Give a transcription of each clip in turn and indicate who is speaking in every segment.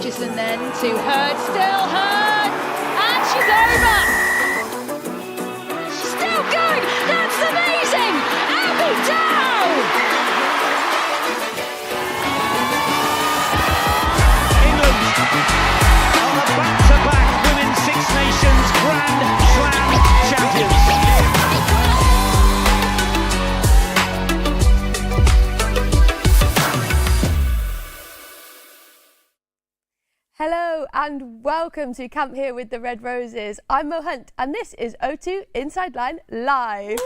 Speaker 1: Hutchison then to Hurd, still Hurd, and she's over. She's still going, that's amazing. Abby Dow.
Speaker 2: England are the back-to-back Women's Six Nations Grand Slam champions.
Speaker 3: Hello and welcome to Camp Here with the Red Roses. I'm Mo Hunt and this is O2 Inside Line Live.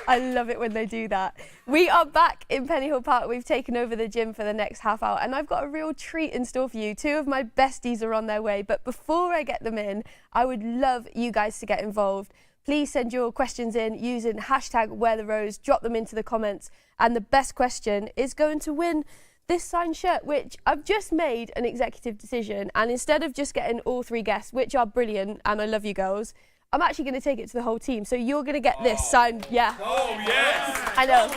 Speaker 3: I love it when they do that. We are back in Pennyhill Park. We've taken over the gym for the next half hour and I've got a real treat in store for you. Two of my besties are on their way, but before I get them in, I would love you guys to get involved. Please send your questions in using hashtag #WearTheRose, drop them into the comments, and the best question is going to win this signed shirt, which I've just made an executive decision, and instead of just getting all three guests, which are brilliant, and I love you girls, I'm actually going to take it to the whole team, so you're going to get this signed, yeah.
Speaker 4: Oh, yes!
Speaker 3: I know.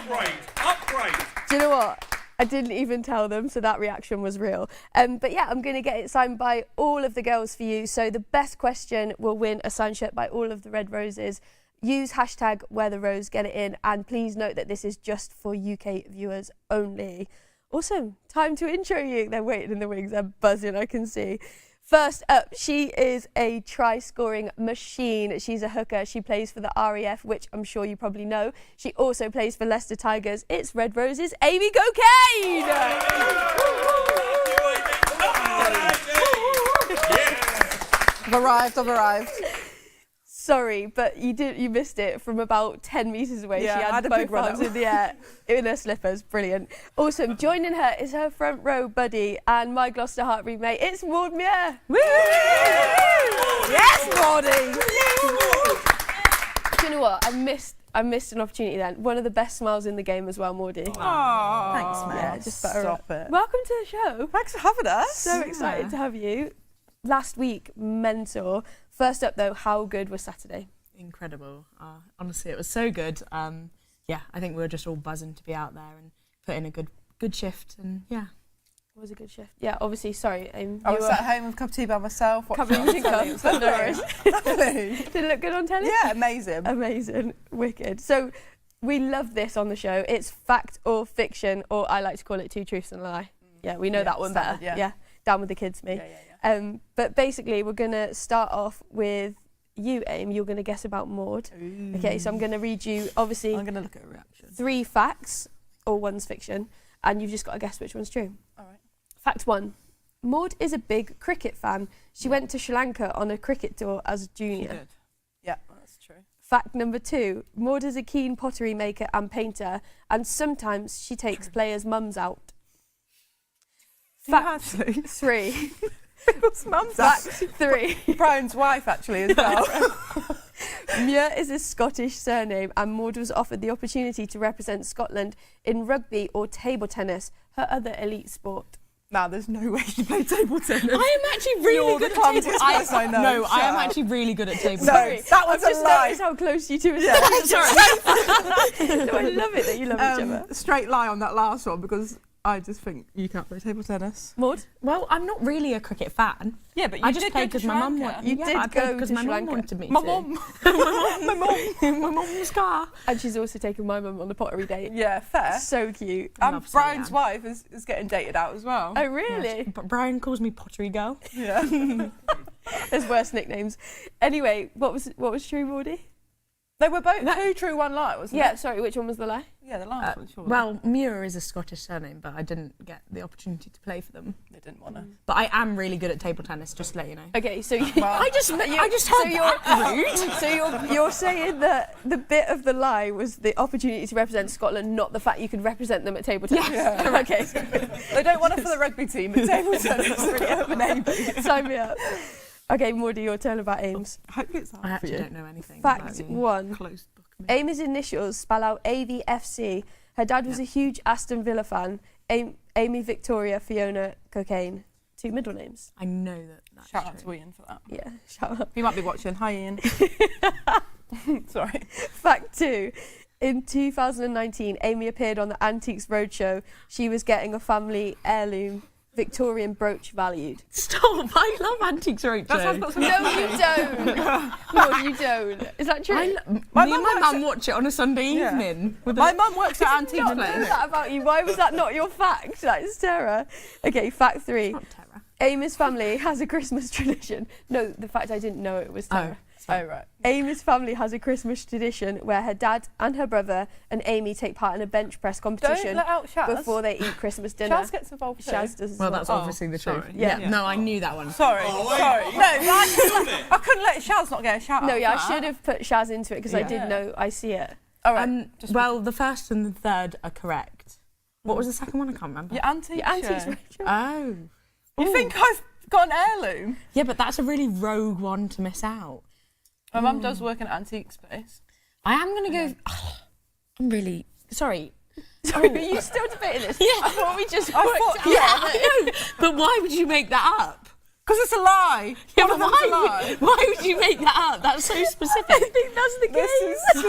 Speaker 4: Upgrade!
Speaker 3: Do you know what? I didn't even tell them, so that reaction was real. But yeah, I'm going to get it signed by all of the girls for you. So the best question will win a signed shirt by all of the Red Roses. Use hashtag #WearTheRose, get it in. And please note that this is just for UK viewers only. Awesome. Time to intro you. They're waiting in the wings. They're buzzing, I can see. First up, she is a try-scoring machine. She's a hooker. She plays for the RAF, which I'm sure you probably know. She also plays for Leicester Tigers. It's Red Roses' Amy Cokayne!
Speaker 5: I've arrived.
Speaker 3: Sorry, but you missed it from about 10 metres away.
Speaker 5: Yeah,
Speaker 3: she had
Speaker 5: I had a
Speaker 3: both
Speaker 5: big run
Speaker 3: arms
Speaker 5: up.
Speaker 3: in the air in her slippers. Brilliant. Awesome. Joining her is her front row buddy and my Gloucester Heart roommate. It's Muir. Woo!
Speaker 5: Yes, Maudie!
Speaker 3: Do you know what? I missed an opportunity then. One of the best smiles in the game as well, Maudie.
Speaker 5: Oh, thanks, man.
Speaker 3: Yeah, just better.
Speaker 5: Stop it.
Speaker 3: Welcome to the show.
Speaker 5: Thanks for having us.
Speaker 3: So excited to have you. Last week, mentor. First up though, how good was Saturday?
Speaker 6: Incredible. Honestly, it was so good. Yeah, I think we were just all buzzing to be out there and put in a good shift, and yeah.
Speaker 3: It was a good shift. Yeah, obviously, sorry.
Speaker 5: I was at home with a cup of tea by myself.
Speaker 3: Covering your cup. No worries. Did it look good on telly?
Speaker 5: Yeah, amazing.
Speaker 3: Amazing. Wicked. So we love this on the show. It's fact or fiction, or I like to call it two truths and a lie. Yeah, we know that one better. Yeah. Down with the kids, me.
Speaker 5: Yeah.
Speaker 3: But basically, we're going to start off with you, Aim. You're going to guess about Maud.
Speaker 5: Ooh.
Speaker 3: Okay, so I'm going to read you, obviously,
Speaker 5: I'm going to look at a reaction.
Speaker 3: 3 facts, or one's fiction, and you've just got to guess which one's true.
Speaker 5: All right.
Speaker 3: Fact 1. Maud is a big cricket fan. She went to Sri Lanka on a cricket tour as a junior.
Speaker 5: She did. Yeah, that's true.
Speaker 3: Fact number 2. Maud is a keen pottery maker and painter, and sometimes she takes players' mums out. Fact 3.
Speaker 5: People's mums out.
Speaker 3: Fact 3.
Speaker 5: Brian's wife, actually, as well.
Speaker 3: Muir is a Scottish surname, and Maud was offered the opportunity to represent Scotland in rugby or table tennis, her other elite sport.
Speaker 5: Nah, there's no way she played table tennis.
Speaker 6: I am actually really
Speaker 5: You're
Speaker 6: good
Speaker 5: the
Speaker 6: at table
Speaker 5: clumsiest
Speaker 6: tennis.
Speaker 5: person I know.
Speaker 6: No,
Speaker 5: Shut
Speaker 6: I am
Speaker 5: up.
Speaker 6: actually really good at table
Speaker 5: No,
Speaker 6: tennis.
Speaker 5: that was
Speaker 3: I've just
Speaker 5: a lie.
Speaker 3: noticed how close you two are.
Speaker 5: Yeah.
Speaker 3: Sorry. No, I love it that you love each other.
Speaker 5: Straight lie on that last one, because I just think you can't play table tennis.
Speaker 3: Maud?
Speaker 6: Well, I'm not really a cricket fan.
Speaker 5: Yeah, but you
Speaker 6: I just
Speaker 5: did
Speaker 6: played
Speaker 5: go to
Speaker 6: because my mum
Speaker 5: Sri
Speaker 6: wanted.
Speaker 5: Lanka.
Speaker 3: You
Speaker 6: yeah,
Speaker 3: did
Speaker 6: I
Speaker 3: go
Speaker 6: played because
Speaker 3: to
Speaker 6: my
Speaker 3: Sri
Speaker 6: mum
Speaker 3: Lanka.
Speaker 6: wanted me
Speaker 5: My
Speaker 6: to.
Speaker 5: mum.
Speaker 6: My mum's car.
Speaker 3: And she's also taken my mum on the pottery date.
Speaker 5: Yeah, fair.
Speaker 3: So cute.
Speaker 6: I
Speaker 5: And
Speaker 6: love
Speaker 5: Brian's
Speaker 6: Sally
Speaker 5: wife is getting dated out as well.
Speaker 3: Oh, really?
Speaker 6: But Brian calls me pottery girl.
Speaker 5: Yeah.
Speaker 3: There's worse nicknames. Anyway, what was true, Maudie?
Speaker 5: They were both 2 true, 1 lie, wasn't
Speaker 3: Yeah,
Speaker 5: it?
Speaker 3: sorry, which one was the lie?
Speaker 5: Yeah, the last one, sure.
Speaker 6: Well, Muir is a Scottish surname, but I didn't get the opportunity to play for them.
Speaker 5: they didn't want to.
Speaker 6: But I am really good at table tennis, just to let you know.
Speaker 3: Okay, so you,
Speaker 5: Well,
Speaker 6: I just heard that.
Speaker 3: so you're saying that the bit of the lie was the opportunity to represent Scotland, not the fact you could represent them at table tennis.
Speaker 5: Yeah.
Speaker 3: Okay.
Speaker 5: They don't want her for the rugby team, but table tennis really open maybe.
Speaker 3: Sign me up. Okay, Maudie, your turn about Ames.
Speaker 5: Hopefully it's hard
Speaker 6: I
Speaker 5: for
Speaker 6: actually
Speaker 5: you.
Speaker 6: don't know anything.
Speaker 3: Fact
Speaker 6: about you.
Speaker 3: 1.
Speaker 6: Closed book. Me.
Speaker 3: Amy's initials spell out AVFC. Her dad was a huge Aston Villa fan. Amy Victoria Fiona Cokayne. 2 middle names.
Speaker 6: I know that's
Speaker 5: Shout out
Speaker 6: true.
Speaker 5: to Ian for that.
Speaker 3: Yeah, shout out.
Speaker 5: He might be watching. Hi, Ian. Sorry.
Speaker 3: Fact 2. In 2019, Amy appeared on the Antiques Roadshow. She was getting a family heirloom Victorian brooch valued.
Speaker 6: Stop! I love Antiques Roadshow.
Speaker 3: No, you don't. No, you don't. Is that true?
Speaker 6: Me and my mum watch it on a Sunday evening.
Speaker 5: My mum works at Antiques
Speaker 3: Not know
Speaker 5: Place.
Speaker 3: that about you. Why was that not your fact? That is terror. Okay, fact 3.
Speaker 6: Not terror.
Speaker 3: Amy's family has a Christmas tradition. No, the fact I didn't know it was terror.
Speaker 5: Oh, right.
Speaker 3: Amy's family has a Christmas tradition where her dad and her brother and Amy take part in a bench press competition
Speaker 5: Don't let out Shaz.
Speaker 3: before they eat Christmas dinner.
Speaker 5: Shaz gets involved too.
Speaker 3: Shaz does as
Speaker 6: Well,
Speaker 3: well.
Speaker 6: that's obviously the truth.
Speaker 5: sorry.
Speaker 3: Yeah.
Speaker 6: No, I knew that one.
Speaker 5: Sorry.
Speaker 4: Oh, wait.
Speaker 5: Sorry. No, I couldn't let Shaz not get a shout out.
Speaker 3: No, yeah,
Speaker 5: for
Speaker 3: I
Speaker 5: that.
Speaker 3: should have put Shaz into it because I
Speaker 5: Yeah.
Speaker 3: did know, I see it.
Speaker 5: All right.
Speaker 6: Well, the first and the third are correct. What was the second one? I can't remember.
Speaker 5: Your antique
Speaker 3: Your Antiques
Speaker 5: show.
Speaker 3: Roadshow.
Speaker 6: Oh.
Speaker 5: You think I've got an heirloom?
Speaker 6: Yeah, but that's a really rogue one to miss out.
Speaker 5: My mum does work in an antique space.
Speaker 6: I am going to go... I'm really... Sorry.
Speaker 3: Sorry, are you still debating this?
Speaker 6: Yeah.
Speaker 3: I thought we just
Speaker 5: I
Speaker 3: worked
Speaker 5: thought-
Speaker 3: out.
Speaker 6: Yeah, I know. But why would you make that up?
Speaker 5: Because it's a lie.
Speaker 6: Yeah,
Speaker 5: One
Speaker 6: but
Speaker 5: of them's a lie.
Speaker 6: why would you make that up? That's so specific.
Speaker 3: I think that's the
Speaker 5: This
Speaker 3: case.
Speaker 5: is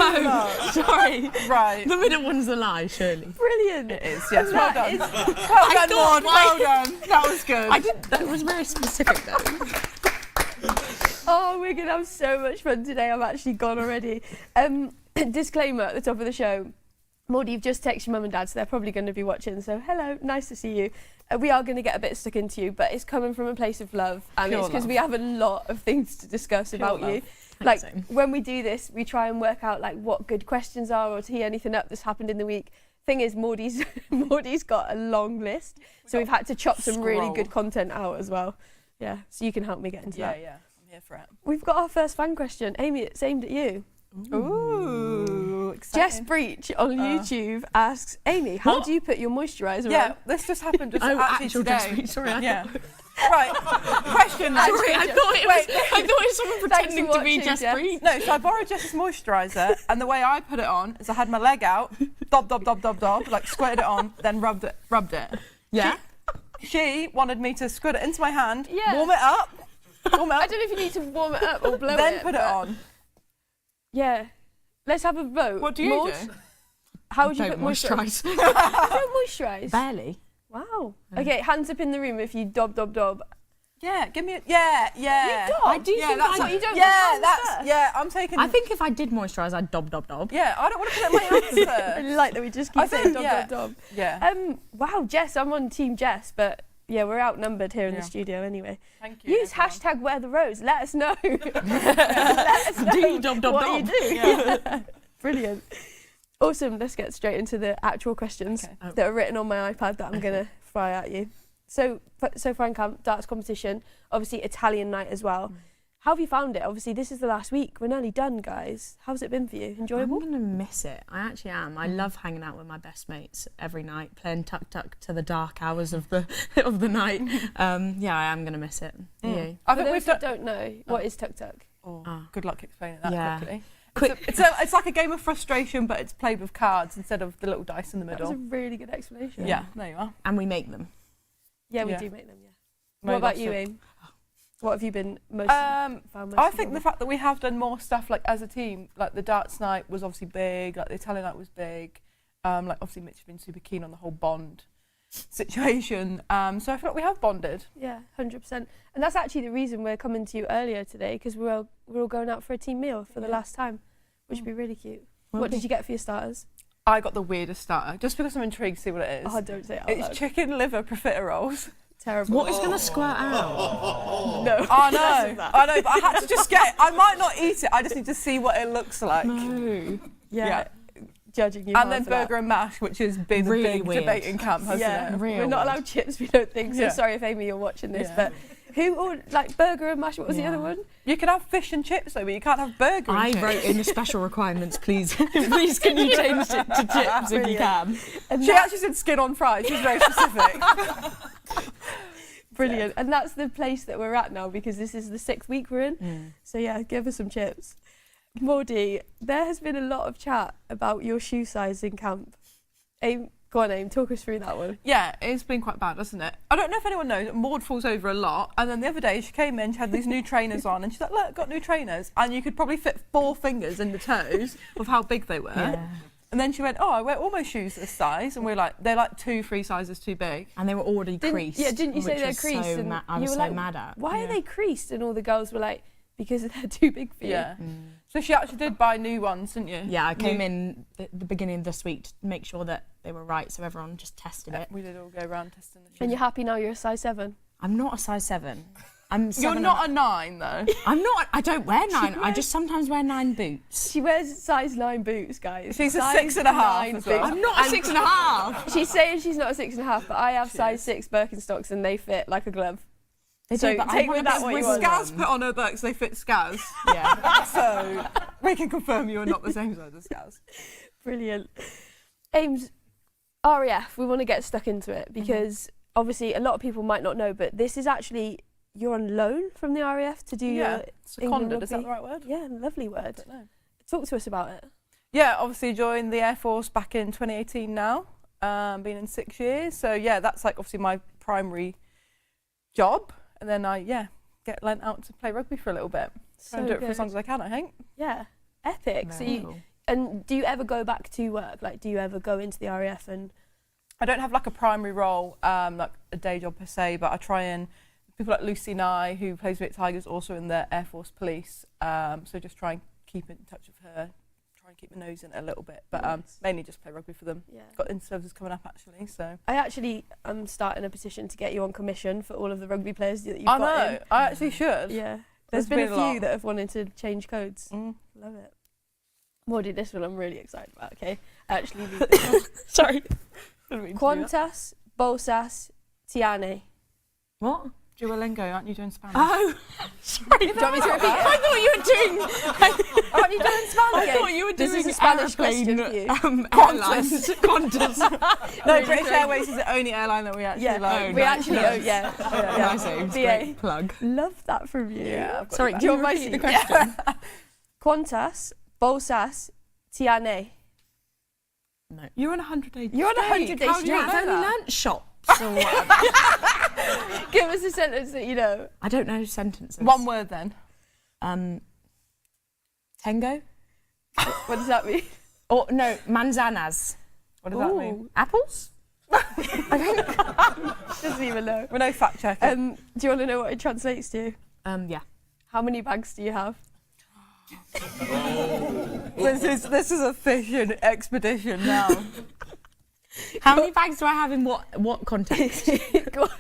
Speaker 6: No, sorry.
Speaker 5: right.
Speaker 6: The middle one's a lie, surely.
Speaker 3: Brilliant.
Speaker 5: It is, yes. Well
Speaker 3: That
Speaker 5: done.
Speaker 3: is-
Speaker 5: Well done,
Speaker 6: thought,
Speaker 5: Maud.
Speaker 6: why-
Speaker 5: Well done. That was good.
Speaker 6: That was very specific, though.
Speaker 3: Oh, we're going to have so much fun today. I'm actually gone already. Disclaimer at the top of the show. Maudie, you've just texted your mum and dad, so they're probably going to be watching. So, hello, nice to see you. We are going to get a bit stuck into you, but it's coming from a place of love. And
Speaker 5: Pure
Speaker 3: it's because
Speaker 5: love.
Speaker 3: we have a lot of things to discuss about
Speaker 5: love.
Speaker 3: you. Like,
Speaker 6: Same.
Speaker 3: when we do this, we try and work out, like, what good questions are or tee anything up that's happened in the week. Thing is, Maudie's got a long list, so we've had to chop some really
Speaker 5: Scroll.
Speaker 3: good content out as well. Yeah, so you can help me get into that.
Speaker 5: Yeah. I'm here for it.
Speaker 3: We've got our first fan question. Amy, it's aimed at you.
Speaker 5: Ooh,
Speaker 3: Jess
Speaker 5: exciting.
Speaker 3: Breach on YouTube asks, Amy, how do you put your moisturiser
Speaker 5: Yeah,
Speaker 3: on?
Speaker 5: this just happened just
Speaker 6: Oh,
Speaker 5: actually
Speaker 6: actual
Speaker 5: today.
Speaker 6: Jess Breach, sorry, I
Speaker 5: Yeah. Right. Question then.
Speaker 6: Sorry, I thought it was someone
Speaker 3: Thanks
Speaker 6: pretending
Speaker 3: for
Speaker 6: to be
Speaker 3: watching,
Speaker 6: Jess
Speaker 3: Jess.
Speaker 6: Breach.
Speaker 5: No, so I borrowed Jess's moisturiser, and the way I put it on is I had my leg out, dob, like squirted it on, then rubbed it.
Speaker 6: Yeah?
Speaker 5: She wanted me to squirt it into my hand,
Speaker 3: Yeah.
Speaker 5: warm it up,
Speaker 3: I don't know if you need to warm it up or blow
Speaker 5: then
Speaker 3: it.
Speaker 5: put it
Speaker 3: but-
Speaker 5: on.
Speaker 3: Yeah. Let's have a vote.
Speaker 5: What do you
Speaker 3: Maud,
Speaker 5: do?
Speaker 3: How would you
Speaker 6: Don't
Speaker 3: put moisturiser?
Speaker 6: moisturise.
Speaker 3: You don't moisturise?
Speaker 6: Barely.
Speaker 3: Wow. Okay, hands up in the room if you dob.
Speaker 5: Yeah, give me a... Yeah.
Speaker 3: You
Speaker 6: I do
Speaker 5: Yeah,
Speaker 6: think
Speaker 5: that's
Speaker 6: I...
Speaker 3: what you don't
Speaker 5: Yeah,
Speaker 3: put hands
Speaker 5: that's...
Speaker 3: first?
Speaker 5: Yeah, I'm taking...
Speaker 6: I think if I did moisturise, I'd dob.
Speaker 5: Yeah, I don't want to put it in my hands
Speaker 3: I
Speaker 5: first.
Speaker 3: like that we just keep
Speaker 5: I
Speaker 3: saying
Speaker 5: think,
Speaker 3: dob.
Speaker 5: Yeah.
Speaker 3: Wow, Jess, I'm on Team Jess, but yeah, we're outnumbered here in the
Speaker 5: Yeah.
Speaker 3: studio anyway.
Speaker 5: Thank you.
Speaker 3: Use
Speaker 5: everyone.
Speaker 3: hashtag wear the rose. Let us know. Let us know
Speaker 6: Do you dob?
Speaker 3: what you do.
Speaker 5: Yeah.
Speaker 3: Brilliant. Awesome. Let's get straight into the actual questions
Speaker 5: Okay.
Speaker 3: that are written on my iPad that I'm going to fire at you. So far in camp, darts competition, obviously Italian night as well. How have you found it? Obviously, this is the last week. We're nearly done, guys. How's it been for you?
Speaker 6: I'm
Speaker 3: Enjoyable?
Speaker 6: going to miss it. I actually am. I love hanging out with my best mates every night, playing tuck to the dark hours of the of the night. Yeah, I am going to miss it. You?
Speaker 5: I
Speaker 3: For
Speaker 5: think
Speaker 3: those
Speaker 5: we've
Speaker 3: that
Speaker 5: done...
Speaker 3: don't know, what is tuk tuk?
Speaker 5: Oh,
Speaker 6: Ah.
Speaker 5: good luck explaining that
Speaker 6: Yeah.
Speaker 5: quickly.
Speaker 6: Quick.
Speaker 5: It's like a game of frustration, but it's played with cards instead of the little dice in the
Speaker 3: That was
Speaker 5: middle.
Speaker 3: a really good explanation.
Speaker 5: Yeah, there you are.
Speaker 6: And we make them.
Speaker 3: Yeah, we
Speaker 5: Yeah.
Speaker 3: do make them, yeah.
Speaker 5: Very
Speaker 3: What about
Speaker 5: much
Speaker 3: you,
Speaker 5: so.
Speaker 3: Aim? What have you been most found most
Speaker 5: I think the
Speaker 3: enjoyable?
Speaker 5: fact that we have done more stuff like as a team, like the darts night was obviously big, like the Italian night was big. Like obviously Mitch has been super keen on the whole bond situation. So I feel like we have bonded.
Speaker 3: Yeah, 100%. And that's actually the reason we're coming to you earlier today, because we're all going out for a team meal for the
Speaker 5: Yeah.
Speaker 3: last time, which would be really cute.
Speaker 6: Will
Speaker 3: What
Speaker 6: be.
Speaker 3: did you get for your starters?
Speaker 5: I got the weirdest starter, just because I'm intrigued to see what it is.
Speaker 3: Oh, don't say it out
Speaker 5: It's
Speaker 3: loud.
Speaker 5: chicken liver profiteroles.
Speaker 3: Terrible.
Speaker 6: What is going to squirt out?
Speaker 3: No.
Speaker 5: I know, but I had to just get it. I might not eat it, I just need to see what it looks like.
Speaker 6: No.
Speaker 3: Yeah. Judging you.
Speaker 5: And
Speaker 3: hard
Speaker 5: then
Speaker 3: for that.
Speaker 5: burger and mash, which has been
Speaker 6: Really
Speaker 5: a big
Speaker 6: weird.
Speaker 5: debate in camp, hasn't
Speaker 3: Yeah,
Speaker 5: it?
Speaker 6: Real
Speaker 3: we're not
Speaker 6: weird.
Speaker 3: allowed chips, we don't think. So
Speaker 5: Yeah.
Speaker 3: sorry if Amy, you're watching this,
Speaker 5: Yeah.
Speaker 3: but who ordered, like, burger and mash? What was the
Speaker 6: Yeah.
Speaker 3: other one?
Speaker 5: You can have fish and chips though, but you can't have burger and
Speaker 6: I
Speaker 5: chips.
Speaker 6: wrote in the special requirements, please. Please, can you change it to chips if you can?
Speaker 3: And
Speaker 5: She actually said skin on fries, she's very specific.
Speaker 3: brilliant. And that's the place that we're at now, because this is the 6th week we're in. So yeah, give us some chips. Maudie, there has been a lot of chat about your shoe size in camp. Aim, go on, Aim, talk us through that one.
Speaker 5: Yeah, it's been quite bad, hasn't it? I don't know if anyone knows, Maud falls over a lot, and then the other day she came in, she had these new trainers on, and she's like, look, got new trainers. And you could probably fit 4 fingers in the toes of how big they were.
Speaker 6: Yeah.
Speaker 5: And then she went, oh, I wear all my shoes this size. And we're like, they're like 2-3 sizes too big.
Speaker 6: And they were already creased.
Speaker 3: Yeah, didn't you say
Speaker 6: which
Speaker 3: they're
Speaker 6: was
Speaker 3: creased?
Speaker 6: So
Speaker 3: And
Speaker 6: I
Speaker 3: you
Speaker 6: was
Speaker 3: were
Speaker 6: so
Speaker 3: like,
Speaker 6: mad at.
Speaker 3: why are they creased? And all the girls were like, because they're too big for you.
Speaker 5: Yeah. So she actually did buy new ones, didn't you?
Speaker 6: Yeah, I came in the beginning of this week to make sure that they were right, so everyone just tested it.
Speaker 5: We did all go around testing the shoes.
Speaker 3: And you're happy now you're a size 7?
Speaker 6: I'm not a size 7. I'm
Speaker 5: You're
Speaker 6: 7
Speaker 5: not a 9, though.
Speaker 6: I'm not. I don't wear 9. I just sometimes wear 9 boots.
Speaker 3: She wears size 9 boots, guys.
Speaker 5: She's a
Speaker 3: Size
Speaker 5: 6.5
Speaker 3: 9
Speaker 5: as well.
Speaker 3: boots.
Speaker 6: I'm not a 6.5.
Speaker 3: She's saying she's not a 6.5, but I have size 6 Birkenstocks and they fit like a glove.
Speaker 6: They
Speaker 3: So
Speaker 6: do, but
Speaker 3: take
Speaker 6: I
Speaker 3: with
Speaker 6: want
Speaker 3: that
Speaker 6: a
Speaker 3: what
Speaker 6: bit
Speaker 3: you
Speaker 6: of
Speaker 3: want.
Speaker 6: wiggle
Speaker 5: Scaz
Speaker 6: room.
Speaker 5: put on her Birks, they fit Scaz.
Speaker 6: Yeah.
Speaker 5: So we can confirm you are not the same size as Scaz.
Speaker 3: Brilliant. Ames, RAF, we want to get stuck into it because obviously a lot of people might not know, but this is actually, you're on loan from the RAF to do your
Speaker 5: Seconded,
Speaker 3: England
Speaker 5: is that
Speaker 3: rugby.
Speaker 5: the right word?
Speaker 3: Yeah, lovely
Speaker 5: I
Speaker 3: word.
Speaker 5: don't know.
Speaker 3: Talk to us about it.
Speaker 5: Yeah, obviously joined the Air Force back in 2018 now. Been in 6 years. So yeah, that's like obviously my primary job. And then I, get lent out to play rugby for a little bit. Try and do it for as long as I can, I think.
Speaker 3: Yeah, epic. So you, and do you ever go back to work? Like, do you ever go into the RAF and...
Speaker 5: I don't have like a primary role, like a day job per se, but I try and, people like Lucy Nye, who plays with Tigers, also in the Air Force Police. So just try and keep in touch with her, try and keep my nose in it a little bit, but mainly just play rugby for them.
Speaker 3: Yeah.
Speaker 5: Got in-services coming up actually, so.
Speaker 3: I actually am starting a petition to get you on commission for all of the rugby players that you've
Speaker 5: I
Speaker 3: got
Speaker 5: know,
Speaker 3: in.
Speaker 5: I actually should.
Speaker 3: Yeah.
Speaker 5: There's
Speaker 3: There's been a
Speaker 5: been a
Speaker 3: few
Speaker 5: lot.
Speaker 3: that have wanted to change codes.
Speaker 5: Mm.
Speaker 3: Love it. Mordy, this one I'm really excited about, okay? Actually, read this one. Sorry. Qantas, Bolsas, Tiane.
Speaker 6: What?
Speaker 5: Duolingo, aren't you doing Spanish?
Speaker 6: Oh, sorry.
Speaker 3: Do you want me to repeat it?
Speaker 6: I thought you were doing.
Speaker 3: Aren't you doing Spanish?
Speaker 6: I thought you were
Speaker 3: This
Speaker 6: doing
Speaker 3: is a Spanish
Speaker 6: aeroplane,
Speaker 3: question for you.
Speaker 6: Airlines. Qantas.
Speaker 5: No,
Speaker 3: Really
Speaker 5: British
Speaker 3: sorry.
Speaker 5: Airways is the only airline that we actually
Speaker 3: Yeah,
Speaker 5: like.
Speaker 3: we
Speaker 6: nice,
Speaker 3: actually,
Speaker 6: nice.
Speaker 3: yeah.
Speaker 6: Nice, Ames.
Speaker 3: BA.
Speaker 6: Great plug.
Speaker 3: Love that from you.
Speaker 5: Yeah, I've got
Speaker 6: Sorry,
Speaker 5: you
Speaker 6: do you
Speaker 5: back.
Speaker 6: want
Speaker 3: repeat
Speaker 6: the
Speaker 3: the
Speaker 6: question?
Speaker 3: Qantas, Bolsas, Tiane.
Speaker 6: No.
Speaker 5: You're on a 100-day
Speaker 3: You're on a 100-day
Speaker 5: How do you
Speaker 3: streak.
Speaker 5: know
Speaker 6: I've only
Speaker 5: that?
Speaker 6: learnt shops or whatever.
Speaker 3: Give us a sentence that you know.
Speaker 6: I don't know sentences.
Speaker 5: One word then.
Speaker 6: Tango?
Speaker 3: What does that mean?
Speaker 6: Or no, manzanas.
Speaker 5: What does that mean?
Speaker 6: Apples?
Speaker 3: Doesn't even know.
Speaker 5: We're no fact checking.
Speaker 3: Do you want to know what it translates to?
Speaker 6: Yeah.
Speaker 3: How many bags do you have?
Speaker 5: This is a fishing expedition now.
Speaker 6: How many bags do I have in what context?
Speaker 3: Go on.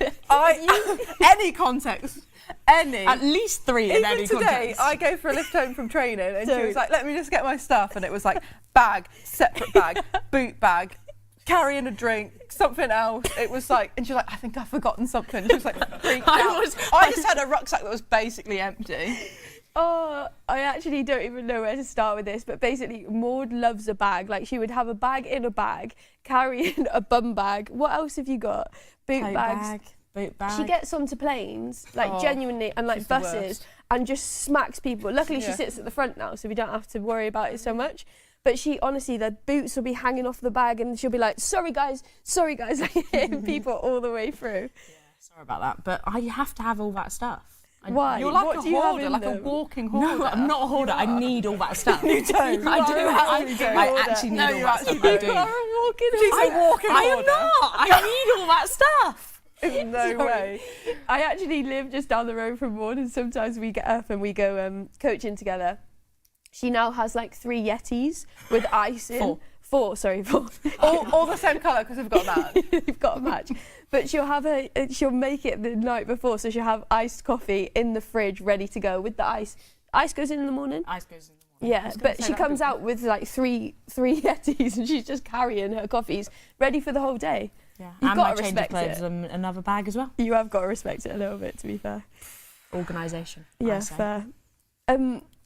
Speaker 5: Any context, any.
Speaker 6: At least 3 in
Speaker 5: Even
Speaker 6: any
Speaker 5: today,
Speaker 6: context.
Speaker 5: I go for a lift home from training, and she
Speaker 3: So-
Speaker 5: was like, "Let me just get my stuff," and it was like bag, separate bag, boot bag, carrying a drink, something else. It was like, and she was like, "I think I've forgotten something." She was like, freaked out. I just had a rucksack that was basically empty.
Speaker 3: Oh, I actually don't even know where to start with this, but basically Maud loves a bag. Like, she would have a bag in a bag, carrying a bum bag. What else have you got? Boot
Speaker 6: Tote
Speaker 3: bags.
Speaker 6: bag, boot bag.
Speaker 3: She gets onto planes, like
Speaker 5: Oh,
Speaker 3: genuinely, and like
Speaker 5: she's the
Speaker 3: buses,
Speaker 5: worst.
Speaker 3: and just smacks people. Luckily, she
Speaker 5: Yeah.
Speaker 3: sits at the front now, so we don't have to worry about it so much. But she, honestly, the boots will be hanging off the bag, and she'll be like, sorry guys, like hitting people all the way through.
Speaker 6: Sorry about that, but I have to have all that stuff.
Speaker 3: Why?
Speaker 5: You're like
Speaker 3: What
Speaker 5: a
Speaker 3: do you have
Speaker 5: hoarder,
Speaker 3: in
Speaker 5: like a
Speaker 3: them?
Speaker 5: walking hoarder.
Speaker 6: No, I'm not a hoarder. I need all that stuff.
Speaker 5: You don't.
Speaker 6: I do.
Speaker 5: actually do.
Speaker 6: I actually need
Speaker 5: No,
Speaker 6: all
Speaker 5: you
Speaker 6: that
Speaker 5: actually
Speaker 6: stuff. I
Speaker 5: do.
Speaker 6: do.
Speaker 3: You are a walking
Speaker 5: She's
Speaker 3: hoarder.
Speaker 5: a walking
Speaker 6: I am
Speaker 5: hoarder.
Speaker 6: not. I need all that stuff.
Speaker 5: No way.
Speaker 3: I actually live just down the road from Maud, and sometimes we get up and we go coaching together. She now has like 3 Yetis with ice in. 4, sorry, 4.
Speaker 5: All the same colour because we've got that.
Speaker 3: You've got a match. But she'll make it the night before, so she'll have iced coffee in the fridge ready to go with the ice. Ice goes in the morning.
Speaker 6: Ice goes in the morning.
Speaker 3: Yeah, but she comes out with like three Yetis, and she's just carrying her coffees ready for the whole day.
Speaker 6: Yeah.
Speaker 3: You've
Speaker 6: And
Speaker 3: got
Speaker 6: my
Speaker 3: to
Speaker 6: change of
Speaker 3: respect
Speaker 6: clothes
Speaker 3: it.
Speaker 6: and another bag as well.
Speaker 3: You have got to respect it a little bit, to be fair.
Speaker 6: Organisation. I
Speaker 3: Yeah,
Speaker 6: say.
Speaker 3: fair.